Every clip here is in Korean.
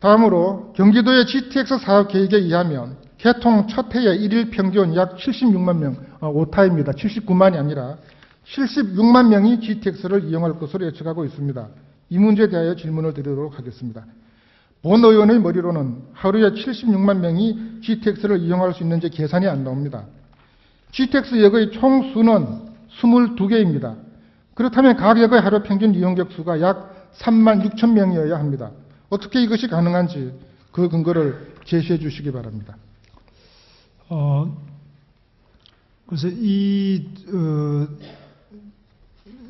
다음으로 경기도의 GTX 사업 계획에 의하면 개통 첫 해에 일일 평균 약 76만 명, 오타입니다. 79만이 아니라 76만 명이 GTX를 이용할 것으로 예측하고 있습니다. 이 문제에 대하여 질문을 드리도록 하겠습니다. 본 의원의 머리로는 하루에 76만 명이 GTX를 이용할 수 있는지 계산이 안 나옵니다. GTX역의 총 수는 22개입니다. 그렇다면 각 역의 하루 평균 이용객 수가 약 3만 6천 명이어야 합니다. 어떻게 이것이 가능한지 그 근거를 제시해 주시기 바랍니다. 그래서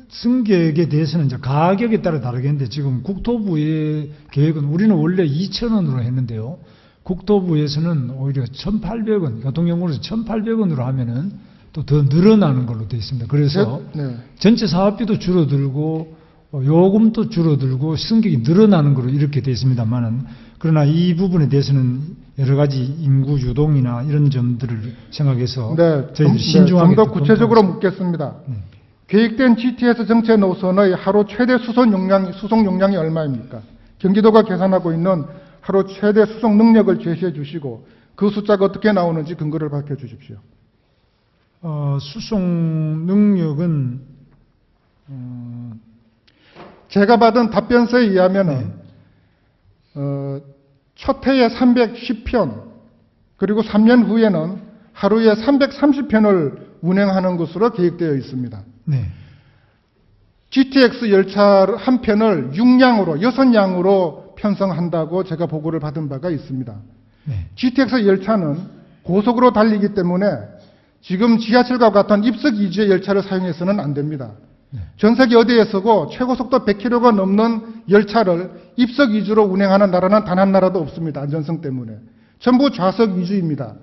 승객에 대해서는 이제 가격에 따라 다르겠는데 지금 국토부의 계획은 우리는 원래 2,000원으로 했는데요. 국토부에서는 오히려 1,800원, 교통연구원에서 1,800원으로 하면은 또 더 늘어나는 걸로 되어 있습니다. 그래서 전체 사업비도 줄어들고 요금도 줄어들고 승객이 늘어나는 걸로 이렇게 되어 있습니다만은 그러나 이 부분에 대해서는 여러 가지 인구 유동이나 이런 점들을 생각해서 저희들이 신중하게 좀 더 구체적으로 묻겠습니다. 계획된 GTX 정체 노선의 하루 최대 수송 용량이 얼마입니까? 경기도가 계산하고 있는 하루 최대 수송 능력을 제시해 주시고 그 숫자가 어떻게 나오는지 근거를 밝혀 주십시오. 수송 능력은 제가 받은 답변서에 의하면은 첫 해에 310편 그리고 3년 후에는 하루에 330편을 운행하는 것으로 계획되어 있습니다. 네. GTX 열차 한 편을 6량으로 편성한다고 제가 보고를 받은 바가 있습니다. 네. GTX 열차는 고속으로 달리기 때문에 지금 지하철과 같은 입석 위주의 열차를 사용해서는 안 됩니다. 전 세계 어디에서고 최고속도 100km가 넘는 열차를 입석 위주로 운행하는 나라는 단 한 나라도 없습니다. 안전성 때문에. 전부 좌석 위주입니다.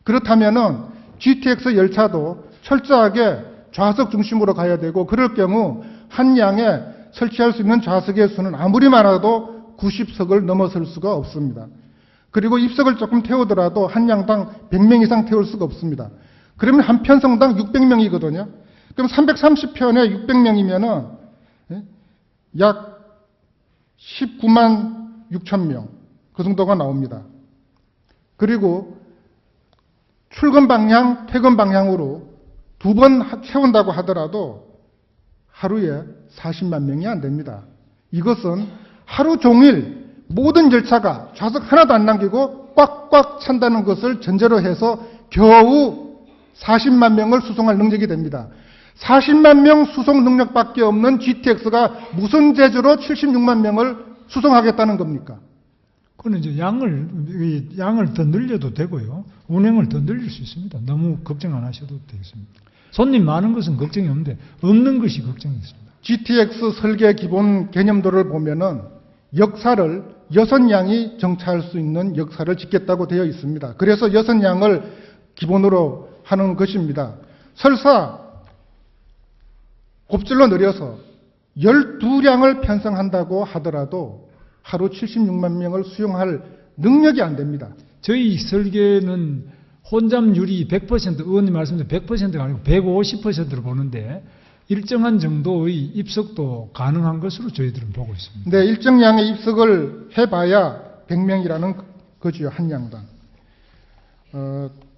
그렇다면은 GTX 열차도 철저하게 좌석 중심으로 가야 되고 그럴 경우 한 양에 설치할 수 있는 좌석의 수는 아무리 많아도 90석을 넘어설 수가 없습니다. 그리고 입석을 조금 태우더라도 한 양당 100명 이상 태울 수가 없습니다. 그러면 한 편성당 600명이거든요. 그럼 330편에 600명이면은 약 19만 6천 명. 그 정도가 나옵니다. 그리고 출근 방향, 퇴근 방향으로 두 번 채운다고 하더라도 하루에 40만 명이 안 됩니다. 이것은 하루 종일 모든 열차가 좌석 하나도 안 남기고 꽉꽉 찬다는 것을 전제로 해서 겨우 40만 명을 수송할 능력이 됩니다. 40만 명 수송 능력밖에 없는 GTX가 무슨 재주로 76만 명을 수송하겠다는 겁니까? 그는 이제 양을 더 늘려도 되고요. 운행을 더 늘릴 수 있습니다. 너무 걱정 안 하셔도 되겠습니다. 손님 많은 것은 걱정이 없는데 없는 것이 걱정이 있습니다. GTX 설계 기본 개념도를 보면은 역사를 6량이 정차할 수 있는 역사를 짓겠다고 되어 있습니다. 그래서 6량을 기본으로 하는 것입니다. 설사 곱절로 늘려서 12량을 편성한다고 하더라도 하루 76만 명을 수용할 능력이 안 됩니다. 저희 설계는 혼잡률이 100%, 의원님 말씀대로 100%가 아니고 150%로 보는데 일정한 정도의 입석도 가능한 것으로 저희들은 보고 있습니다. 네, 일정 양의 입석을 해봐야 100명이라는 거지요, 한 양당.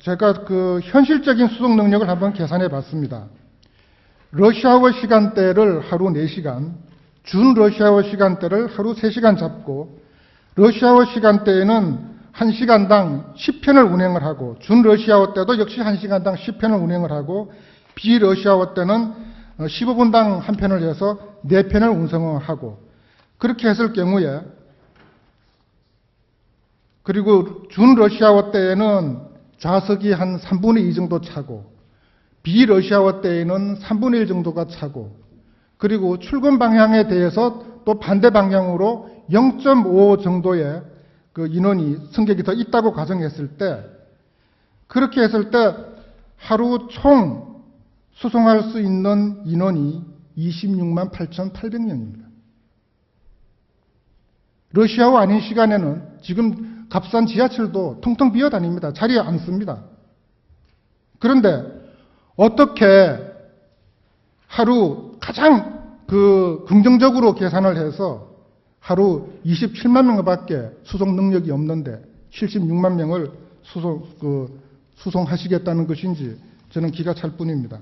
제가 그 현실적인 수송 능력을 한번 계산해 봤습니다. 러시아워 시간대를 하루 4시간, 준 러시아워 시간대를 하루 3시간 잡고, 러시아워 시간대에는 1시간당 10편을 운행을 하고, 준 러시아워 때도 역시 1시간당 10편을 운행을 하고, 비러시아워 때는 15분당 한 편을 해서 4편을 운송을 하고, 그렇게 했을 경우에, 그리고 준 러시아워 때에는 좌석이 한 3분의 2 정도 차고, 비러시아워 때에는 3분의 1 정도가 차고, 그리고 출근 방향에 대해서 또 반대 방향으로 0.5 정도의 그 인원이, 승객이 더 있다고 가정했을 때, 그렇게 했을 때 하루 총 수송할 수 있는 인원이 26만 8,800명입니다. 러시아워 아닌 시간에는 지금 값싼 지하철도 텅텅 비어 다닙니다. 자리에 안 씁니다. 그런데 어떻게 하루 가장 긍정적으로 계산을 해서 하루 27만 명밖에 수송 능력이 없는데 76만 명을 수송하시겠다는 것인지 저는 기가 찰 뿐입니다.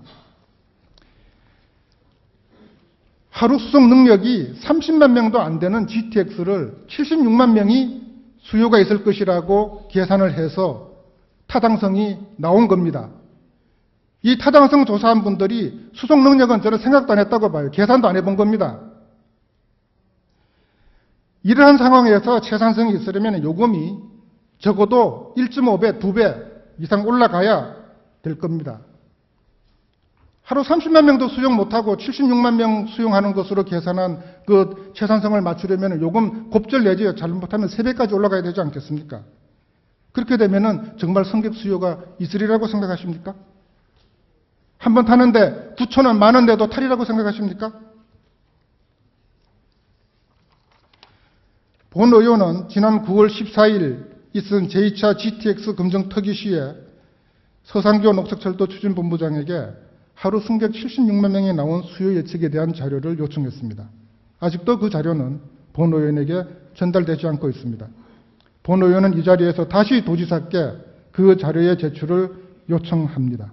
하루 수송 능력이 30만 명도 안 되는 GTX를 76만 명이 수요가 있을 것이라고 계산을 해서 타당성이 나온 겁니다. 이 타당성 조사한 분들이 수송 능력은 저는 생각도 안 했다고 봐요. 계산도 안 해본 겁니다. 이러한 상황에서 채산성이 있으려면 요금이 적어도 1.5배, 2배 이상 올라가야 될 겁니다. 하루 30만 명도 수용 못하고 76만 명 수용하는 것으로 계산한 그 채산성을 맞추려면 요금 곱절 내지 잘못하면 3배까지 올라가야 되지 않겠습니까? 그렇게 되면은 정말 승객 수요가 있으리라고 생각하십니까? 한 번 타는데 9,000원, 만원 내도 탈이라고 생각하십니까? 본 의원은 지난 9월 14일 있은 제2차 GTX 검증 특위 시에 서상교 녹색철도 추진본부장에게 하루 승객 76만 명이 나온 수요 예측에 대한 자료를 요청했습니다. 아직도 그 자료는 본 의원에게 전달되지 않고 있습니다. 본 의원은 이 자리에서 다시 도지사께 그 자료의 제출을 요청합니다.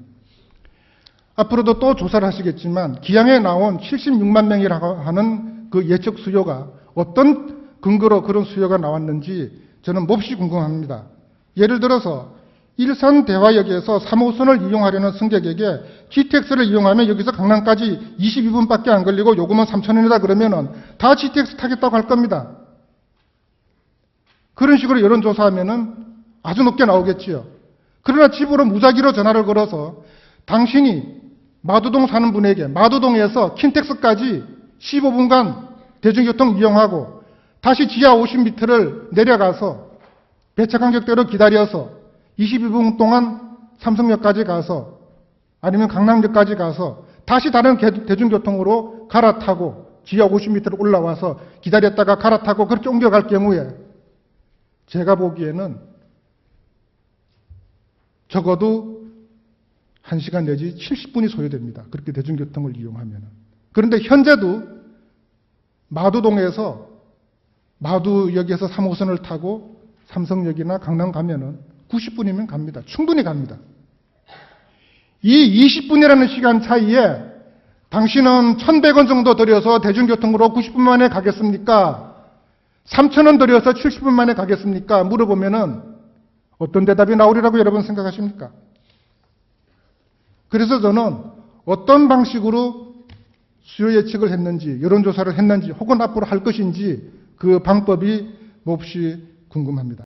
앞으로도 또 조사를 하시겠지만 기양에 나온 76만 명이라고 하는 그 예측 수요가 어떤 근거로 그런 수요가 나왔는지 저는 몹시 궁금합니다. 예를 들어서 일산 대화역에서 3호선을 이용하려는 승객에게 GTX를 이용하면 여기서 강남까지 22분밖에 안 걸리고 요금은 3,000원이다 그러면은 다 GTX 타겠다고 할 겁니다. 그런 식으로 여론조사하면은 아주 높게 나오겠지요. 그러나 집으로 무작위로 전화를 걸어서 당신이 마두동 사는 분에게 마두동에서 킨텍스까지 15분간 대중교통 이용하고 다시 지하 50m를 내려가서 배차간격대로 기다려서 22분 동안 삼성역까지 가서 아니면 강남역까지 가서 다시 다른 대중교통으로 갈아타고 지하 50m를 올라와서 기다렸다가 갈아타고 그렇게 옮겨갈 경우에 제가 보기에는 적어도 1시간 내지 70분이 소요됩니다. 그렇게 대중교통을 이용하면. 그런데 현재도 마두동에서 마두역에서 3호선을 타고 삼성역이나 강남 가면은 90분이면 갑니다. 충분히 갑니다. 이 20분이라는 시간 차이에 당신은 1,100원 정도 들여서 대중교통으로 90분 만에 가겠습니까? 3,000원 들여서 70분 만에 가겠습니까? 물어보면은 어떤 대답이 나오리라고 여러분 생각하십니까? 그래서 저는 어떤 방식으로 수요 예측을 했는지, 여론조사를 했는지, 혹은 앞으로 할 것인지 그 방법이 몹시 궁금합니다.